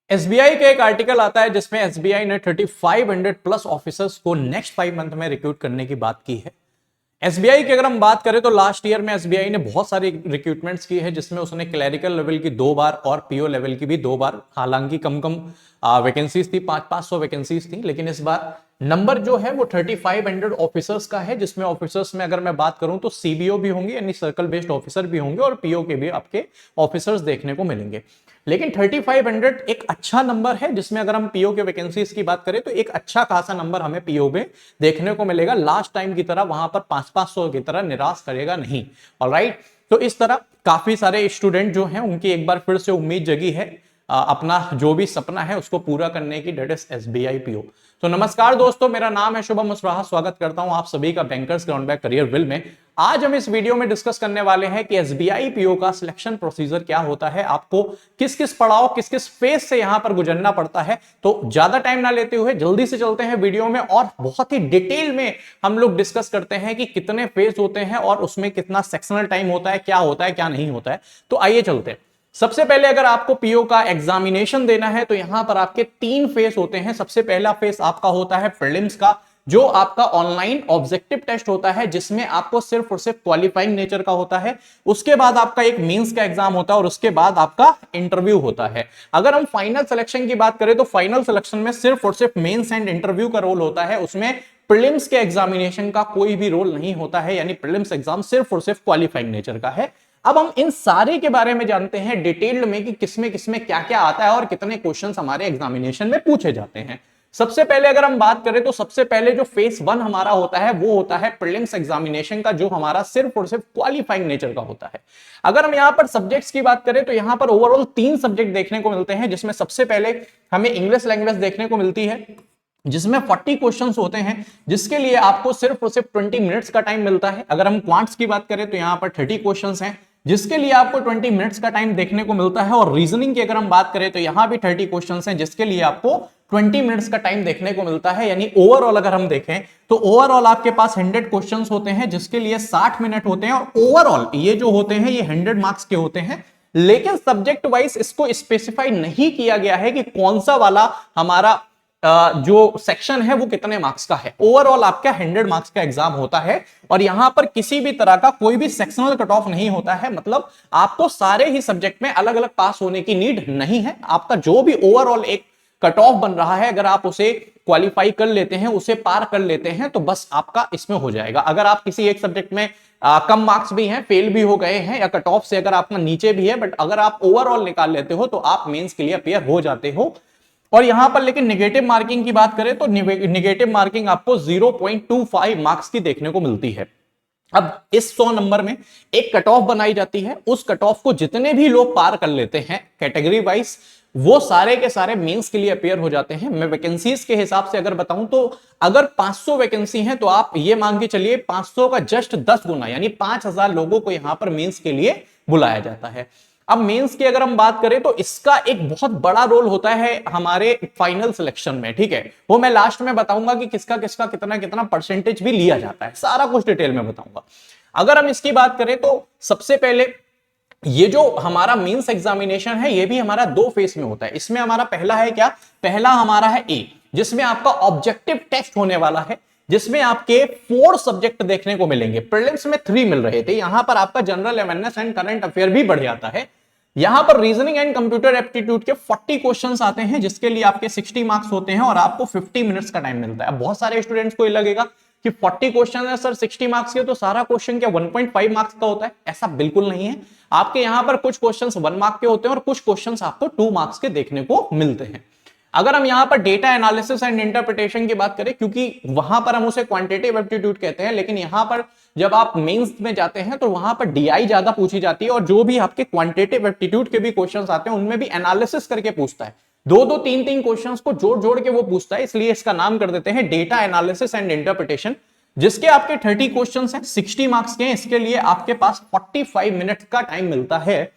SBI का एक article आता है जिसमें एसबीआई ने 3500 प्लस ऑफिसर्स को नेक्स्ट 5 मंथ में रिक्रूट करने की बात की है। एसबीआई की अगर हम बात करें तो लास्ट ईयर में एसबीआई ने बहुत सारी रिक्रूटमेंट्स की है, जिसमें उसने क्लैरिकल लेवल की 2 बार और पीओ लेवल की भी 2 बार, हालांकि कम कम वैकेंसीज थी, 500 वैकेंसीज थी, लेकिन इस बार नंबर जो है वो 3500 ऑफिसर्स का है, जिसमें ऑफिसर्स में अगर मैं बात करूं तो सीबीओ भी होंगे यानी सर्कल बेस्ड ऑफिसर भी होंगे और पीओ के भी आपके ऑफिसर्स देखने को मिलेंगे। लेकिन 3500 एक अच्छा नंबर है, जिसमें अगर हम पीओ के वैकेंसीज की बात करें तो एक अच्छा खासा नंबर हमें पीओ में देखने को मिलेगा। लास्ट टाइम की तरह वहां पर 500 की तरह निराश करेगा नहीं। ऑलराइट, तो इस तरह काफी सारे स्टूडेंट जो हैं उनकी एक बार फिर से उम्मीद जगी है अपना जो भी सपना है उसको पूरा करने की, डेट इज एसबीआई पीओ। तो नमस्कार दोस्तों, मेरा नाम है शुभम मुस्राहा, स्वागत करता हूं आप सभी का bankers ground back career will में। आज हम इस वीडियो में डिस्कस करने वाले हैं कि एसबीआई पीओ का सिलेक्शन प्रोसीजर क्या होता है, आपको किस किस पड़ाव किस किस फेज से यहां पर गुजरना पड़ता है। तो ज्यादा टाइम ना लेते हुए जल्दी से चलते हैं वीडियो में और बहुत ही डिटेल में हम लोग डिस्कस करते हैं कि कितने फेज होते हैं और उसमें कितना सेक्शनल टाइम होता है, क्या होता है क्या नहीं होता है। तो आइए चलते हैं। सबसे पहले अगर आपको पीओ का एग्जामिनेशन देना है तो यहां पर आपके 3 फेज होते हैं। सबसे पहला फेज आपका होता है प्रीलिम्स का, जो आपका ऑनलाइन ऑब्जेक्टिव टेस्ट होता है, जिसमें आपको सिर्फ और सिर्फ क्वालिफाइंग नेचर का होता है। उसके बाद आपका एक मेंस का एग्जाम होता है और उसके बाद आपका इंटरव्यू होता है। अगर हम फाइनल सिलेक्शन की बात करें तो फाइनल सिलेक्शन में सिर्फ और सिर्फ मेंस एंड इंटरव्यू का रोल होता है, उसमें प्रीलिम्स के एग्जामिनेशन का कोई भी रोल नहीं होता है, यानी प्रीलिम्स एग्जाम सिर्फ और सिर्फ क्वालिफाइंग नेचर का है। अब हम इन सारे के बारे में जानते हैं डिटेल्ड में कि किसमें क्या क्या आता है और कितने क्वेश्चंस हमारे एग्जामिनेशन में पूछे जाते हैं। सबसे पहले अगर हम बात करें तो सबसे पहले जो फेज 1 हमारा होता है वो होता है प्रीलिम्स एग्जामिनेशन का, जो हमारा सिर्फ और सिर्फ क्वालिफाइंग नेचर का होता है। अगर हम यहां पर सब्जेक्ट्स की बात करें तो यहां पर ओवरऑल 3 सब्जेक्ट देखने को मिलते हैं, जिसमें सबसे पहले हमें इंग्लिश लैंग्वेज देखने को मिलती है, जिसमें 40 क्वेश्चंस होते हैं, जिसके लिए आपको सिर्फ और सिर्फ 20 मिनट्स का टाइम मिलता है। अगर हम क्वांट्स की बात करें तो यहां पर 30 क्वेश्चंस हैं, जिसके लिए आपको 20 मिनट्स का टाइम देखने को मिलता है। और रीजनिंग की अगर हम बात करें तो यहां भी 30 क्वेश्चंस हैं, जिसके लिए आपको 20 मिनट्स का टाइम देखने को मिलता है। यानी ओवरऑल अगर हम देखें तो ओवरऑल आपके पास 100 क्वेश्चंस होते हैं, जिसके लिए 60 मिनट होते हैं। और ओवरऑल ये जो होते हैं ये 100 मार्क्स के होते हैं, लेकिन सब्जेक्ट वाइज इसको स्पेसिफाई नहीं किया गया है कि कौन सा वाला हमारा जो सेक्शन है वो कितने मार्क्स का है। ओवरऑल आपका 100 मार्क्स का एग्जाम होता है और यहां पर किसी भी तरह का कोई भी सेक्शनल कट ऑफ नहीं होता है। मतलब आपको सारे ही सब्जेक्ट में अलग अलग पास होने की नीड नहीं है। आपका जो भी ओवरऑल एक कट ऑफ बन रहा है, अगर आप उसे क्वालिफाई कर लेते हैं, उसे पार कर लेते हैं, तो बस आपका इसमें हो जाएगा। अगर आप किसी एक सब्जेक्ट में कम मार्क्स भी हैं, फेल भी हो गए हैं, या कट ऑफ से अगर आपका नीचे भी है, बट अगर आप ओवरऑल निकाल लेते हो तो आप मेंस के लिए अपीयर हो जाते हो। और यहां पर लेकिन नेगेटिव मार्किंग की बात करें तो नेगेटिव मार्किंग आपको 0.25 मार्क्स की देखने को मिलती है। अब इस 100 नंबर में एक कट ऑफ बनाई जाती है, उस कट ऑफ को जितने भी लोग पार कर लेते हैं कैटेगरी वाइज, वो सारे के सारे मेंस के लिए अपीयर हो जाते हैं। मैं वैकेंसीज के हिसाब से अगर बताऊं तो अगर 500 वैकेंसी है तो आप ये मान के चलिए 500 का जस्ट 10 गुना यानी 5000 लोगों को यहां पर मेंस के लिए बुलाया जाता है। अब मेंस की अगर हम बात करें तो इसका एक बहुत बड़ा रोल होता है हमारे फाइनल सिलेक्शन में, ठीक है। वो मैं लास्ट में बताऊंगा कि किसका किसका कितना कितना परसेंटेज भी लिया जाता है, सारा कुछ डिटेल में बताऊंगा। अगर हम इसकी बात करें तो सबसे पहले ये जो हमारा मेंस एग्जामिनेशन है ये भी हमारा 2 फेज में होता है। इसमें हमारा पहला है क्या, पहला हमारा है ए, जिसमें आपका ऑब्जेक्टिव टेस्ट होने वाला है, जिसमें आपके 4 सब्जेक्ट देखने को मिलेंगे। प्रीलिम्स में 3 मिल रहे थे, यहां पर आपका general awareness and current affair भी बढ़ जाता है। यहां पर रीजनिंग एंड कंप्यूटर एप्टीट्यूड के 40 क्वेश्चंस आते हैं, जिसके लिए आपके 60 मार्क्स होते हैं और आपको 50 मिनट्स का टाइम मिलता है। बहुत सारे स्टूडेंट्स को ये लगेगा कि 40 क्वेश्चन है सर 60 मार्क्स के, तो सारा क्वेश्चन क्या 1.5 मार्क्स का होता है? ऐसा बिल्कुल नहीं है। आपके यहां पर कुछ क्वेश्चंस 1 मार्क के होते हैं और कुछ क्वेश्चंस आपको 2 मार्क्स के देखने को मिलते हैं। अगर हम यहां पर डेटा एनालिसिस एंड इंटरप्रिटेशन की बात करें, क्योंकि वहां पर हम उसे क्वांटिटेटिव एप्टीट्यूड कहते हैं, लेकिन यहां पर जब आप मेंस में जाते हैं तो वहां पर डीआई ज्यादा पूछी जाती है और जो भी आपके क्वांटिटेटिव एप्टीट्यूड के भी क्वेश्चंस आते हैं उनमें भी एनालिसिस करके पूछता है। 2-2, 3-3 क्वेश्चंस को जोड़ जोड़ के वो पूछता है, इसलिए इसका नाम कर देते हैं डेटा एनालिसिस एंड इंटरप्रिटेशन। जिसके आपके 30 क्वेश्चंस हैं, 60 मार्क्स के हैं, इसके लिए आपके पास 45 मिनट का टाइम मिलता है।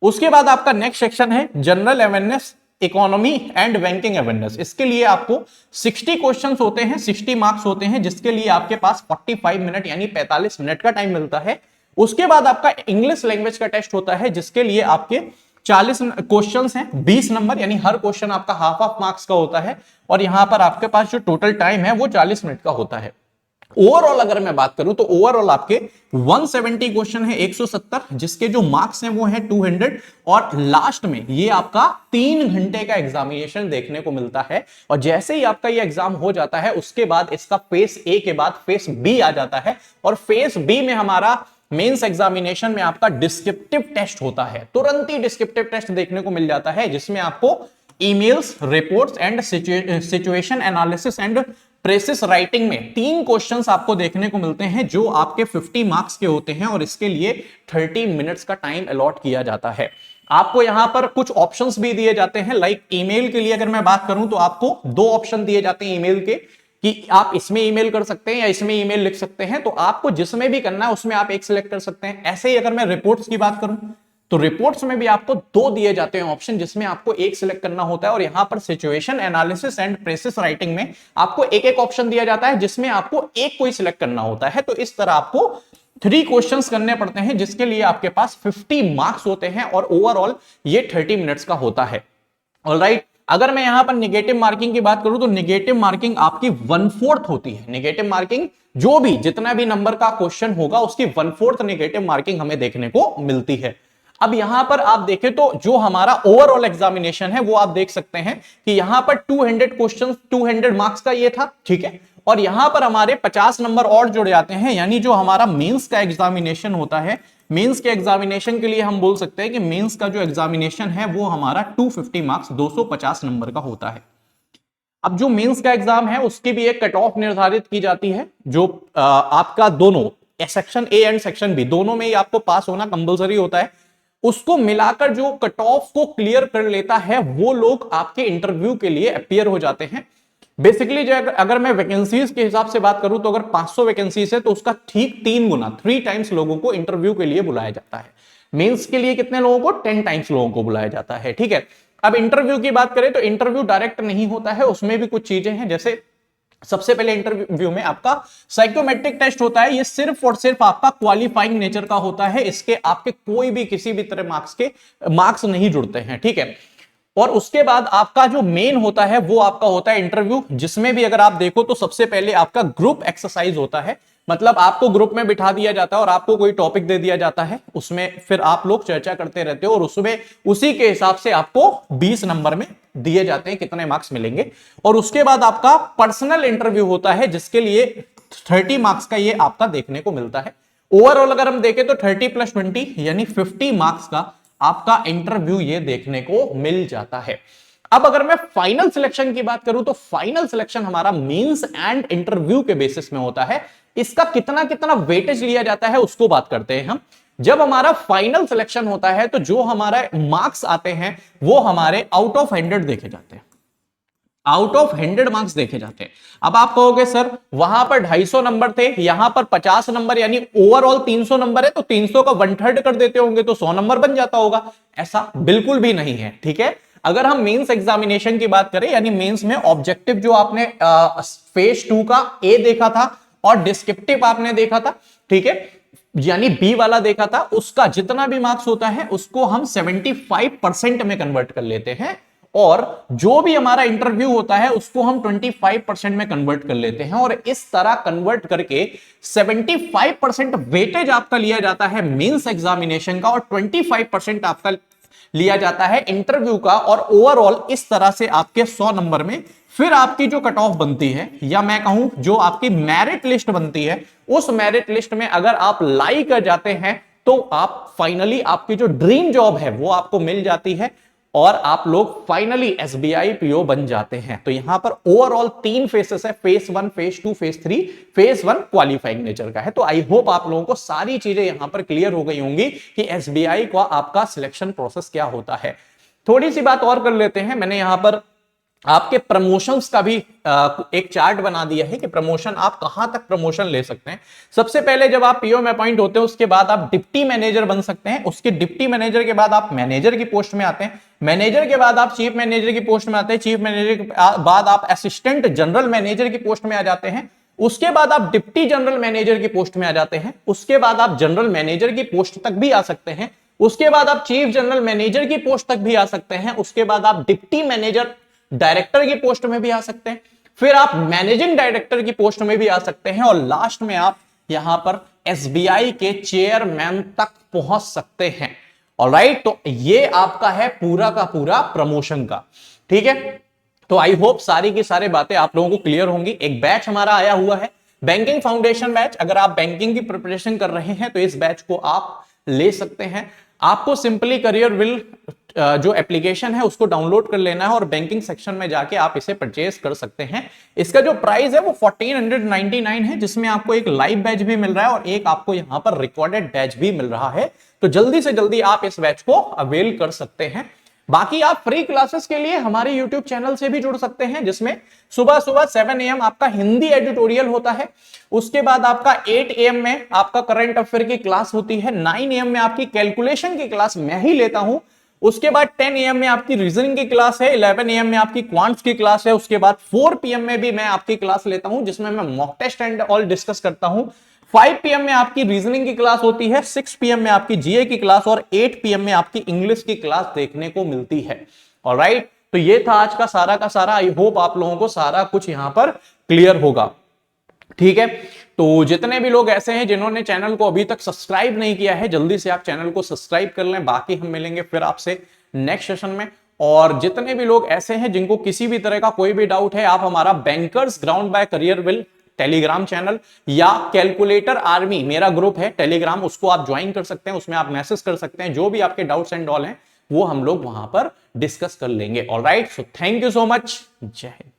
उसके बाद आपका नेक्स्ट सेक्शन है general awareness, economy and banking awareness. इसके लिए आपको 60 क्वेश्चंस होते हैं, 60 मार्क्स होते हैं, जिसके लिए आपके पास 45 मिनट यानी 45 मिनट का टाइम मिलता है। उसके बाद आपका इंग्लिश लैंग्वेज का टेस्ट होता है, जिसके लिए आपके 40 क्वेश्चंस हैं, 20 नंबर, यानी हर क्वेश्चन आपका हाफ ऑफ मार्क्स का होता है और यहां पर आपके पास जो टोटल टाइम है वो 40 मिनट का होता है। ओवरऑल अगर मैं बात करूं तो ओवरऑल आपके 170 क्वेश्चन है, 170, जिसके जो मार्क्स हैं वो हैं 200 और लास्ट में ये आपका 3 घंटे का एग्जामिनेशन देखने को मिलता है। और जैसे ही आपका ये एग्जाम हो जाता है उसके बाद इसका फेस ए के बाद फेस बी आ जाता है और फेस बी में हमारा मेंस एग्जामिनेशन में आपका डिस्क्रिप्टिव टेस्ट होता है। तुरंत ही डिस्क्रिप्टिव टेस्ट देखने को मिल जाता है जिसमें आपको emails, reports and situation analysis and precious writing में 3 क्वेश्चंस आपको देखने को मिलते हैं जो आपके 50 मार्क्स के होते हैं और इसके लिए 30 मिनट्स का टाइम अलॉट किया जाता है। आपको यहां पर कुछ ऑप्शंस भी दिए जाते हैं, लाइक ईमेल के लिए अगर मैं बात करूं तो आपको 2 ऑप्शन दिए जाते हैं ईमेल के कि आप इसमें ईमेल कर सकते हैं या इसमें ईमेल लिख सकते हैं, तो आपको जिसमें भी करना है उसमें आप एक सिलेक्ट कर सकते हैं। ऐसे ही अगर मैं रिपोर्ट्स की बात करूं तो रिपोर्ट्स में भी आपको 2 दिए जाते हैं ऑप्शन जिसमें आपको एक सिलेक्ट करना होता है और यहां पर situation analysis and precious writing में आपको एक एक ऑप्शन दिया जाता है जिसमें आपको एक कोई सिलेक्ट करना होता है। तो इस तरह आपको 3 क्वेश्चंस करने पड़ते हैं जिसके लिए आपके पास 50 मार्क्स होते हैं और ओवरऑल ये 30 मिनट्स का होता है। ऑलराइट, अगर मैं यहां पर निगेटिव मार्किंग की बात करूं तो निगेटिव मार्किंग आपकी 1/4 होती है। निगेटिव मार्किंग जो भी जितना भी नंबर का क्वेश्चन होगा उसकी 1/4 निगेटिव मार्किंग हमें देखने को मिलती है। अब यहां पर आप देखें तो जो हमारा ओवरऑल एग्जामिनेशन है वो आप देख सकते हैं कि यहां पर 200 क्वेश्चन 200 मार्क्स का ये था, ठीक है, और यहां पर हमारे 50 नंबर और जुड़ जाते हैं, यानी जो हमारा मेंस का एग्जामिनेशन होता है, मेंस के एग्जामिनेशन के लिए हम बोल सकते हैं कि मेंस का जो एग्जामिनेशन है वो हमारा 250 मार्क्स 250 नंबर का होता है। अब जो मेंस का एग्जाम है उसकी भी एक कट ऑफ निर्धारित की जाती है जो आपका दोनों section A and section B दोनों में ही आपको पास होना कंपलसरी होता है। उसको मिलाकर जो कट ऑफ को क्लियर कर लेता है वो लोग आपके इंटरव्यू के लिए अपीयर हो जाते हैं। बेसिकली जो अगर मैं वैकेंसीज के हिसाब से बात करूं तो अगर 500 वैकेंसीज है तो उसका ठीक 3 गुना 3 टाइम्स लोगों को इंटरव्यू के लिए बुलाया जाता है। मेंस के लिए कितने लोगों को 10 टाइम्स लोगों को बुलाया जाता है, ठीक है। अब इंटरव्यू की बात करें तो इंटरव्यू डायरेक्ट नहीं होता है, उसमें भी कुछ चीजें हैं। जैसे सबसे पहले इंटरव्यू में आपका साइकोमेट्रिक टेस्ट होता है, ये सिर्फ और सिर्फ आपका क्वालिफाइंग नेचर का होता है, इसके आपके कोई भी किसी भी तरह मार्क्स नहीं जुड़ते हैं, ठीक है। और उसके बाद आपका जो मेन होता है वो आपका होता है इंटरव्यू, जिसमें भी अगर आप देखो तो सबसे पहले आपका ग्रुप एक्सरसाइज होता है। मतलब आपको ग्रुप में बिठा दिया जाता है और आपको कोई टॉपिक दे दिया जाता है, उसमें फिर आप लोग चर्चा करते रहते हो और उसमें उसी के हिसाब से आपको 20 नंबर में दिए जाते हैं कितने मार्क्स मिलेंगे। और उसके बाद आपका पर्सनल इंटरव्यू होता है जिसके लिए 30 मार्क्स का ये आपका देखने को मिलता है। ओवरऑल अगर हम देखें तो 30 + 20 यानी 50 मार्क्स का आपका इंटरव्यू ये देखने को मिल जाता है। अब अगर मैं फाइनल सिलेक्शन की बात करूं तो फाइनल सिलेक्शन हमारा मेंस एंड इंटरव्यू के बेसिस में होता है। इसका कितना कितना वेटेज लिया जाता है उसको बात करते हैं हम। जब हमारा फाइनल सिलेक्शन होता है तो जो हमारा मार्क्स आते हैं वो हमारे आउट ऑफ 100 देखे जाते हैं, आउट ऑफ 100 मार्क्स देखे जाते हैं। अब आप कहोगे सर वहां पर 250 नंबर थे, यहां पर 50 नंबर, यानी ओवरऑल 300 नंबर है तो 300 का 1/3 कर देते होंगे तो 100 नंबर बन जाता होगा। ऐसा बिल्कुल भी नहीं है, ठीक है। अगर हम मेंस एग्जामिनेशन की बात करें, यानी मेंस में ऑब्जेक्टिव जो आपने फेज 2 का ए देखा था और डिस्क्रिप्टिव आपने देखा था, ठीक है, यानी बी वाला देखा था, उसका जितना भी मार्क्स होता है उसको हम 75% में कन्वर्ट कर लेते हैं और जो भी हमारा इंटरव्यू होता है उसको हम 25% में कन्वर्ट कर लेते हैं और इस तरह कन्वर्ट करके 75% वेटेज आपका लिया जाता है मेंस एग्जामिनेशन का और 25% आपका लिया जाता है इंटरव्यू का। और ओवरऑल इस तरह से आपके 100 नंबर में फिर आपकी जो कट ऑफ बनती है, या मैं कहूं जो आपकी मेरिट लिस्ट बनती है, उस मेरिट लिस्ट में अगर आप लाई कर जाते हैं तो आप फाइनली आपकी जो ड्रीम जॉब है वो आपको मिल जाती है और आप लोग फाइनली एसबीआई पीओ बन जाते हैं। तो यहां पर ओवरऑल 3 फेसेस है, phase 1, phase 2, phase 3। Phase 1 qualifying nature का है। तो आई होप आप लोगों को सारी चीजें यहां पर क्लियर हो गई होंगी कि एसबीआई का आपका सिलेक्शन प्रोसेस क्या होता है। थोड़ी सी बात और कर लेते हैं। मैंने यहां पर आपके प्रमोशंस का भी एक चार्ट बना दिया है कि प्रमोशन आप कहां तक प्रमोशन ले सकते हैं। सबसे पहले जब आप पीओ में अपॉइंट होते हैं उसके बाद आप डिप्टी मैनेजर बन सकते हैं, उसके डिप्टी मैनेजर के बाद आप मैनेजर की पोस्ट में आते हैं, मैनेजर के बाद आप चीफ मैनेजर की पोस्ट में आते हैं, चीफ मैनेजर के बाद आप असिस्टेंट जनरल मैनेजर की पोस्ट में आ जाते हैं, उसके बाद आप डिप्टी जनरल मैनेजर की पोस्ट में आ जाते हैं, उसके बाद आप जनरल मैनेजर की पोस्ट तक भी आ सकते हैं, उसके बाद आप चीफ जनरल मैनेजर की पोस्ट तक भी आ सकते हैं, उसके बाद आप डिप्टी मैनेजर डायरेक्टर की पोस्ट में भी आ सकते हैं, फिर आप मैनेजिंग डायरेक्टर की पोस्ट में भी आ सकते हैं, और लास्ट में आप यहां पर एसबीआई के चेयरमैन तक पहुंच सकते हैं। ऑलराइट, तो ये आपका है पूरा का पूरा प्रमोशन का। ठीक है, तो आई होप सारी की सारी बातें आप लोगों को क्लियर होंगी। एक बैच हमारा आया हुआ है, बैंकिंग फाउंडेशन बैच। अगर आप बैंकिंग की प्रिपरेशन कर रहे हैं तो इस बैच को आप ले सकते हैं। आपको सिंपली करियर विल जो एप्लीकेशन है उसको डाउनलोड कर लेना है और बैंकिंग सेक्शन में जाके आप इसे परचेज कर सकते हैं। इसका जो प्राइस है वो 1499 है, जिसमें आपको एक लाइव बैच भी मिल रहा है और एक आपको यहां पर रिकॉर्डेड बैच भी मिल रहा है। तो जल्दी से जल्दी आप इस बैच को अवेल कर सकते हैं। बाकी आप फ्री क्लासेस के लिए हमारे YouTube चैनल से भी जुड़ सकते हैं, जिसमें सुबह सुबह 7 AM आपका हिंदी एडिटोरियल होता है। उसके बाद आपका 8 AM में आपका करंट अफेयर की क्लास होती है। 9 AM में आपकी कैलकुलेशन की क्लास मैं ही लेता हूं। उसके बाद 10 AM में आपकी रीजनिंग की क्लास है। 11 AM में आपकी क्वांट्स की क्लास है। उसके बाद 4 PM में भी मैं आपकी क्लास लेता हूं, जिसमें मैं mock test and all discuss करता हूं। 5 PM में आपकी रीजनिंग की क्लास होती है, 6 PM में आपकी जीए की क्लास और 8 PM में आपकी इंग्लिश की क्लास देखने को मिलती है। ऑलराइट, तो ये था आज का सारा। आई होप आप लोगों को सारा कुछ यहां पर क्लियर होगा। ठीक है, तो जितने भी लोग ऐसे हैं जिन्होंने चैनल को अभी तक सब्सक्राइब नहीं किया है, जल्दी से आप चैनल को सब्सक्राइब कर लें। बाकी हम मिलेंगे फिर आपसे नेक्स्ट सेशन में। और जितने भी लोग ऐसे हैं जिनको किसी भी तरह का कोई भी डाउट है, आप हमारा bankers ground by career will Telegram channel या कैलकुलेटर आर्मी मेरा ग्रुप है टेलीग्राम, उसको आप ज्वाइन कर सकते हैं। उसमें आप मैसेज कर सकते हैं, जो भी आपके डाउट्स एंड ऑल हैं वो हम लोग वहां पर डिस्कस कर लेंगे। Alright, so thank you so much. जय हिंद।